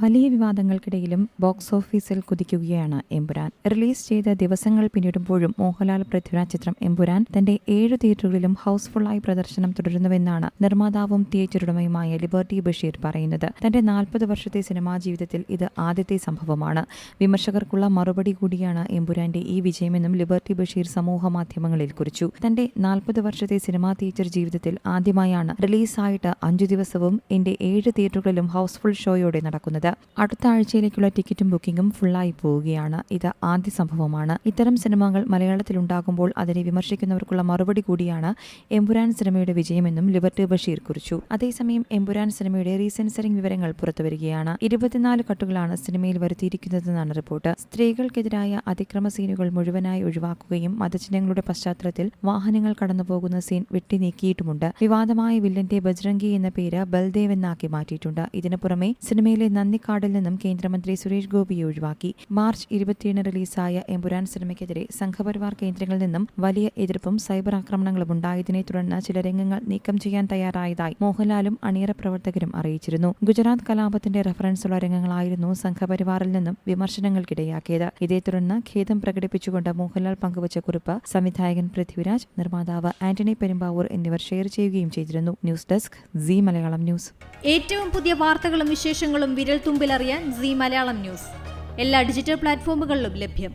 വലിയ വിവാദങ്ങൾക്കിടയിലും ബോക്സ് ഓഫീസിൽ കുതിക്കുകയാണ് എമ്പുരാൻ. റിലീസ് ചെയ്ത ദിവസങ്ങൾ പിന്നിടുമ്പോഴും മോഹൻലാൽ പൃഥ്വിരാജ് ചിത്രം എമ്പുരാൻ തന്റെ 7 തിയേറ്ററുകളിലും ഹൗസ്ഫുള്ളായി പ്രദർശനം തുടരുന്നുവെന്നാണ് നിർമ്മാതാവും തിയേറ്റർ ഉടമയുമായ ലിബർട്ടി ബഷീർ പറയുന്നത്. തന്റെ 40 വർഷത്തെ സിനിമാ ജീവിതത്തിൽ ഇത് ആദ്യത്തെ സംഭവമാണ്. വിമർശകർക്കുള്ള മറുപടി കൂടിയാണ് എമ്പുരാന്റെ ഈ വിജയമെന്നും ലിബർട്ടി ബഷീർ സമൂഹ മാധ്യമങ്ങളിൽ കുറിച്ചു. തന്റെ 40 വർഷത്തെ സിനിമാ തിയേറ്റർ ജീവിതത്തിൽ ആദ്യമായാണ് റിലീസായിട്ട് 5 ദിവസവും എന്റെ 7 തിയേറ്ററുകളിലും ഹൗസ്ഫുൾ ഷോയോടെ നടക്കുന്നത്. അടുത്ത ആഴ്ചയിലേക്കുള്ള ടിക്കറ്റും ബുക്കിംഗും ഫുള്ളായി പോവുകയാണ്. ഇത് ആദ്യ സംഭവമാണ്. ഇത്തരം സിനിമകൾ മലയാളത്തിലുണ്ടാകുമ്പോൾ അതിനെ വിമർശിക്കുന്നവർക്കുള്ള മറുപടി കൂടിയാണ് എമ്പുരാൻ സിനിമയുടെ വിജയമെന്നും ലിബർട്ടി ബഷീർ കുറിച്ചു. അതേസമയം എമ്പുരാൻ സിനിമയുടെ റീസെൻസറിംഗ് വിവരങ്ങൾ പുറത്തുവരികയാണ്. 24 കട്ടുകളാണ് സിനിമയിൽ വരുത്തിയിരിക്കുന്നതെന്നാണ് റിപ്പോർട്ട്. സ്ത്രീകൾക്കെതിരായ അതിക്രമ സീനുകൾ മുഴുവനായി ഒഴിവാക്കുകയും മതചിഹ്നങ്ങളുടെ പശ്ചാത്തലത്തിൽ വാഹനങ്ങൾ കടന്നുപോകുന്ന സീൻ വെട്ടിനീക്കിയിട്ടുമുണ്ട്. വിവാദമായ വില്ലന്റെ ബജ്രംഗി എന്ന പേര് ബൽദേവ് എന്നാക്കി മാറ്റിയിട്ടുണ്ട്. ഇതിനു പുറമെ സിനിമയിലെ നന്ദിക്കാടിൽ നിന്നും കേന്ദ്രമന്ത്രി സുരേഷ് ഗോപിയെ ഒഴിവാക്കി. മാർച്ച് 27 റിലീസായ എമ്പുരാൻ സിനിമയ്ക്കെതിരെ സംഘപരിവാർ കേന്ദ്രങ്ങളിൽ നിന്നും വലിയ എതിർപ്പും സൈബർ ആക്രമണങ്ങളും ഉണ്ടായതിനെ തുടർന്ന് ചില രംഗങ്ങൾ നീക്കം ചെയ്യാൻ തയ്യാറായതായി മോഹൻലാലും അണിയറ പ്രവർത്തകരും അറിയിച്ചിരുന്നു. ഗുജറാത്ത് കലാപത്തിന്റെ റഫറൻസുള്ള രംഗങ്ങളായിരുന്നു സംഘപരിവാറിൽ നിന്നും വിമർശനങ്ങൾക്കിടയാക്കിയത്. ഇതേ തുടർന്ന് ഖേദം പ്രകടിപ്പിച്ചുകൊണ്ട് മോഹൻലാൽ പങ്കുവച്ച കുറിപ്പ് സംവിധായകൻ പൃഥ്വിരാജ്, നിർമ്മാതാവ് ആന്റണി പെരുമ്പാവൂർ എന്നിവർ ഷെയർ ചെയ്യുകയും ചെയ്തിരുന്നു. News desk C Malayalam news. ഏറ്റവും പുതിയ വാർത്തകളും വിശേഷങ്ങളും വിരൽ തുമ്പിലറിയാൻ സി മലയാളം ന്യൂസ് എല്ലാ ഡിജിറ്റൽ പ്ലാറ്റ്ഫോമുകളിലും ലഭ്യം.